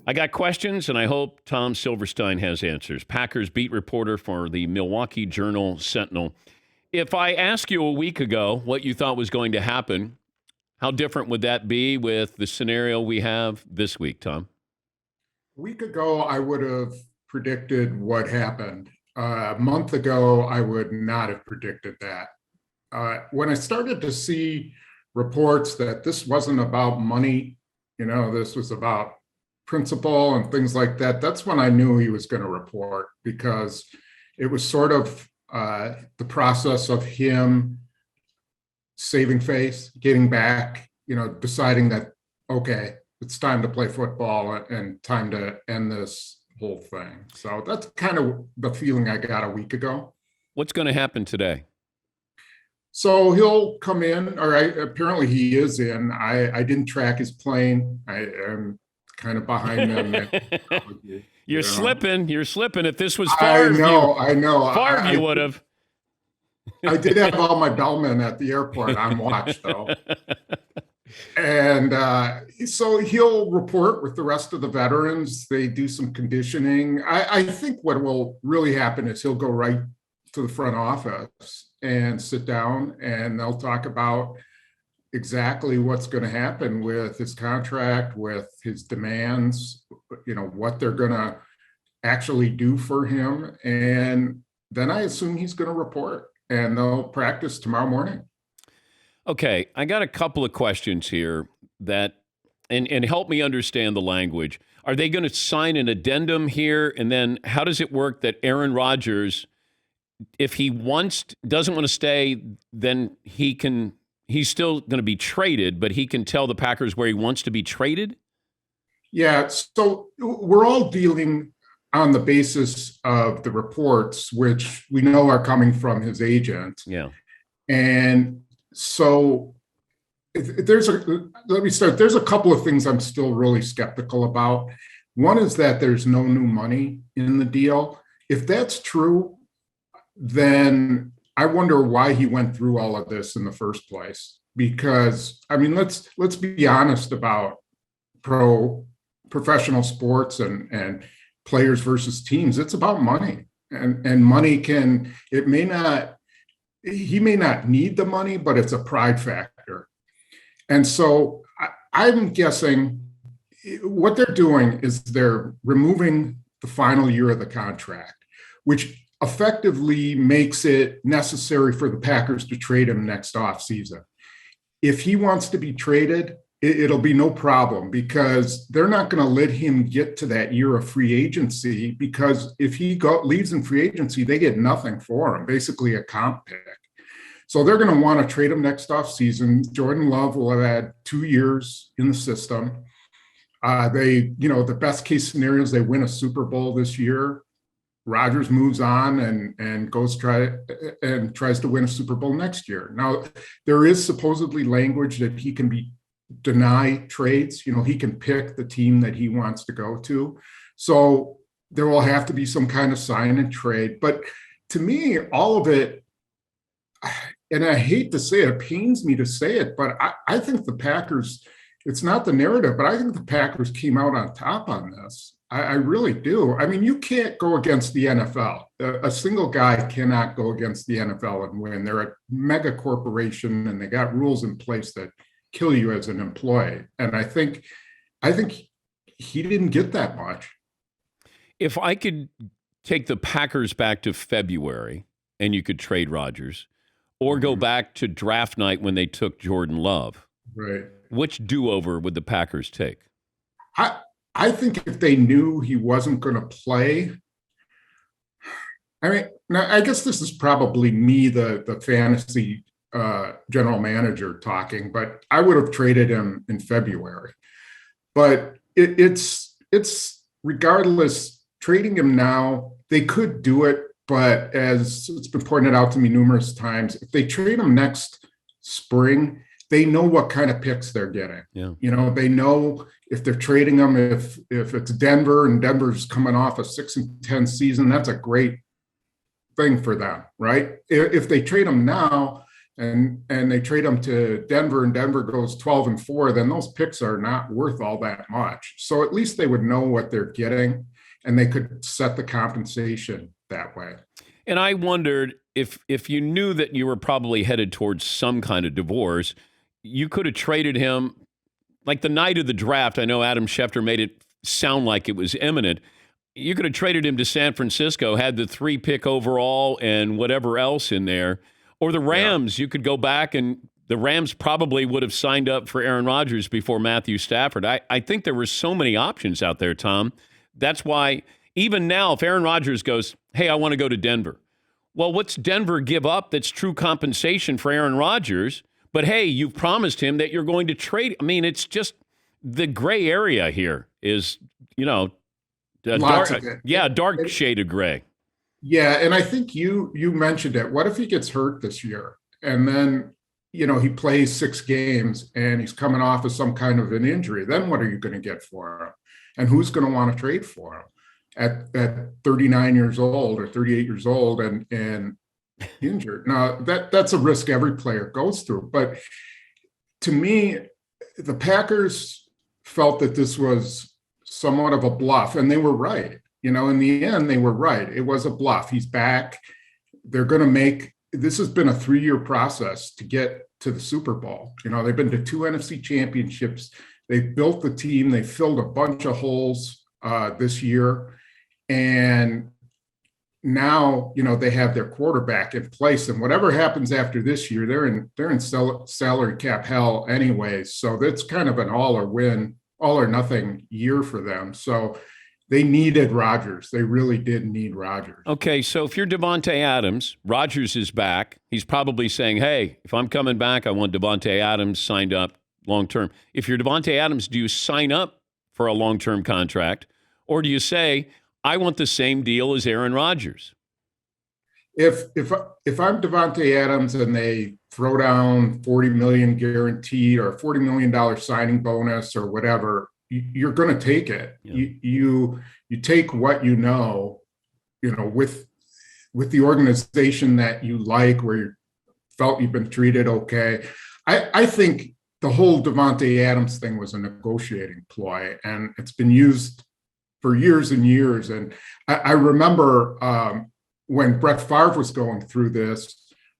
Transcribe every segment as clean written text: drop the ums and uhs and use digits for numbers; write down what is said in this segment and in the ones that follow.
I got questions, and I hope Tom Silverstein has answers. Packers beat reporter for the Milwaukee Journal Sentinel. If I asked you a week ago what you thought was going to happen, how different would that be with the scenario we have this week, Tom? A week ago, I would have predicted what happened. A month ago, I would not have predicted that. When I started to see reports that this wasn't about money, this was about principle and things like that, that's when I knew he was going to report, because it was sort of the process of him saving face, getting back, deciding that, okay, it's time to play football and time to end this whole thing. So that's kind of the feeling I got a week ago. What's going to happen today? So he'll come in, or apparently he is in. I didn't track his plane. I am kind of behind them. You're slipping. You're slipping. If this was Favre, I know. Favre, you would have. I did have all my bellmen at the airport on watch, though. And so he'll report with the rest of the veterans. They do some conditioning. I think what will really happen is he'll go right to the front office and sit down, and they'll talk about exactly what's going to happen with his contract, with his demands, what they're going to actually do for him. And then I assume he's going to report, and they'll practice tomorrow morning. Okay, I got a couple of questions here that, and help me understand the language. Are they going to sign an addendum here? And then how does it work that Aaron Rodgers, if he doesn't want to stay, then he's still going to be traded, but he can tell the Packers where he wants to be traded? Yeah, so we're all dealing on the basis of the reports, which we know are coming from his agent. Yeah. And so there's a couple of things I'm still really skeptical about. One is that there's no new money in the deal. If that's true, then I wonder why he went through all of this in the first place. Because, I mean, let's be honest about professional sports and players versus teams. It's about money, and money he may not need the money, but it's a pride factor. And so I'm guessing what they're doing is they're removing the final year of the contract, which effectively makes it necessary for the Packers to trade him next offseason. If he wants to be traded, it'll be no problem, because they're not going to let him get to that year of free agency, because if he leaves in free agency, they get nothing for him, basically a comp pick. So they're going to want to trade him next offseason. Jordan Love will have had 2 years in the system. The best case scenario is they win a Super Bowl this year. Rodgers moves on and tries to win a Super Bowl next year. Now, there is supposedly language that he can deny trades. He can pick the team that he wants to go to. So there will have to be some kind of sign and trade. But to me, all of it, and I hate to say it pains me to say it, but I think the Packers, it's not the narrative, but I think the Packers came out on top on this. I really do. I mean, you can't go against the NFL. A single guy cannot go against the NFL and win. They're a mega corporation, and they got rules in place that kill you as an employee. And I think he didn't get that much. If I could take the Packers back to February and you could trade Rodgers, or go back to draft night when they took Jordan Love, right? Which do-over would the Packers take? I think if they knew he wasn't going to play, I mean, now I guess this is probably me, the fantasy general manager talking, but I would have traded him in February. But it's regardless, trading him now, they could do it. But as it's been pointed out to me numerous times, if they trade him next spring, they know what kind of picks they're getting. Yeah. They know if they're trading them, if it's Denver and Denver's coming off a 6-10 season, that's a great thing for them, right? If they trade them now, and they trade him to Denver, and Denver goes 12-4, then those picks are not worth all that much. So at least they would know what they're getting, and they could set the compensation that way. And I wondered if you knew that you were probably headed towards some kind of divorce, you could have traded him like the night of the draft. I know Adam Schefter made it sound like it was imminent. You could have traded him to San Francisco, had the 3-pick overall and whatever else in there. Or the Rams, you could go back, and the Rams probably would have signed up for Aaron Rodgers before Matthew Stafford. I think there were so many options out there, Tom. That's why even now, if Aaron Rodgers goes, hey, I want to go to Denver. Well, what's Denver give up that's true compensation for Aaron Rodgers? But, hey, you've promised him that you're going to trade. I mean, it's just the gray area here is, Lots of it. Dark shade of gray. Yeah, and I think you mentioned it. What if he gets hurt this year and then, he plays 6 games and he's coming off of some kind of an injury? Then what are you going to get for him? And who's going to want to trade for him at 39 years old or 38 years old and injured? Now, that's a risk every player goes through. But to me, the Packers felt that this was somewhat of a bluff, and they were right. In the end, they were right. It was a bluff. He's back. They're going to this has been a 3-year process to get to the Super Bowl. They've been to 2 NFC championships. They've built the team. They filled a bunch of holes this year. And now, they have their quarterback in place. And whatever happens after this year, they're in salary cap hell anyway. So that's kind of an all or nothing year for them. So they needed Rodgers. They really did need Rodgers. Okay, so if you're Davante Adams, Rodgers is back. He's probably saying, hey, if I'm coming back, I want Davante Adams signed up long-term. If you're Davante Adams, do you sign up for a long-term contract? Or do you say, I want the same deal as Aaron Rodgers? If I'm Davante Adams and they throw down $40 million guaranteed or a $40 million signing bonus or whatever, you're going to take it. Yeah. You take what with the organization that you like, where you felt you've been treated okay. I think the whole Davante Adams thing was a negotiating ploy, and it's been used for years and years. And I remember when Brett Favre was going through this,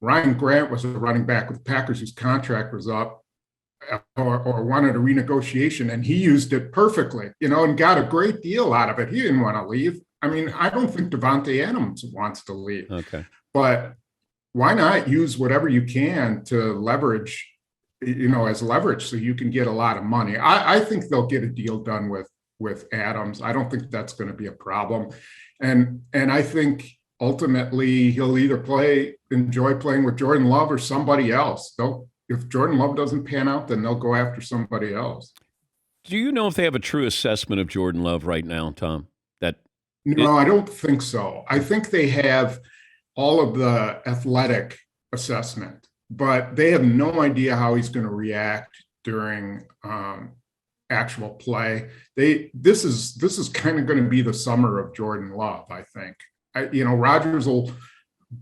Ryan Grant was a running back with the Packers whose contract was up, or wanted a renegotiation, and he used it perfectly, and got a great deal out of it. He didn't want to leave. I mean, I don't think Davante Adams wants to leave. Okay. But why not use whatever you can to leverage, as leverage so you can get a lot of money? I think they'll get a deal done with Adams. I don't think that's going to be a problem. And I think ultimately he'll either enjoy playing with Jordan Love or somebody else. If Jordan Love doesn't pan out, then they'll go after somebody else. Do you know if they have a true assessment of Jordan Love right now, Tom? No, I don't think so. I think they have all of the athletic assessment, but they have no idea how he's going to react during actual play. This is kind of going to be the summer of Jordan Love, I think. Rodgers will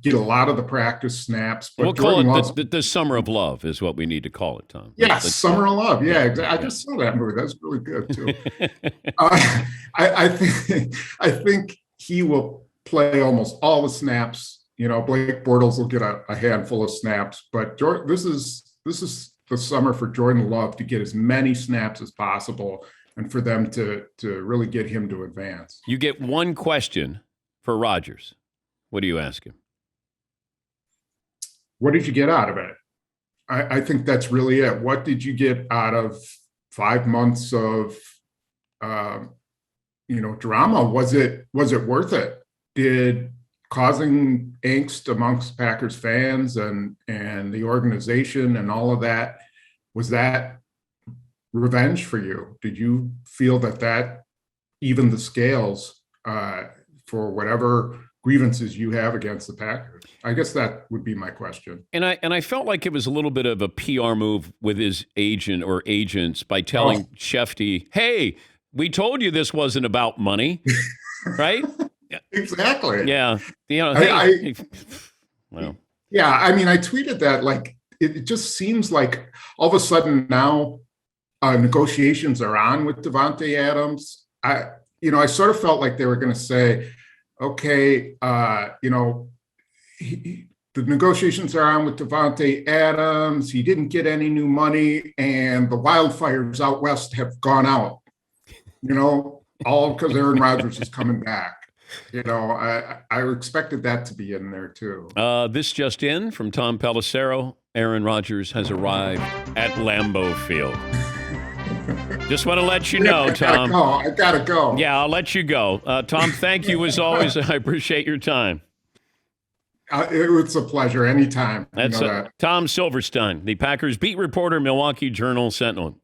get a lot of the practice snaps. But we'll call it the summer of love is what we need to call it, Tom. Yes, summer of love. Yeah, exactly. I just saw that movie. That's really good too. I think he will play almost all the snaps. Blake Bortles will get a handful of snaps, but this is the summer for Jordan Love to get as many snaps as possible, and for them to really get him to advance. You get one question for Rodgers. What do you ask him? What did you get out of it? I think that's really it. What did you get out of 5 months of, drama? Was it worth it? Did causing angst amongst Packers fans and the organization and all of that, was that revenge for you? Did you feel that evened the scales for whatever grievances you have against the Packers? I guess that would be my question. And I felt like it was a little bit of a PR move with his agent or agents by telling Shefty, hey, we told you this wasn't about money, right? Exactly. Yeah. Well. Yeah, I mean, I tweeted that like it just seems like all of a sudden now negotiations are on with Davante Adams. I sort of felt like they were going to say, okay, the negotiations are on with Davante Adams. He didn't get any new money, and the wildfires out west have gone out. All because Aaron Rodgers is coming back. I expected that to be in there too. This just in from Tom Pelissero. Aaron Rodgers has arrived at Lambeau Field. Just want to let you know, Tom. I gotta go. Yeah, I'll let you go. Tom, thank you as always. I appreciate your time. It's a pleasure anytime. That's Tom Silverstein, the Packers beat reporter, Milwaukee Journal Sentinel.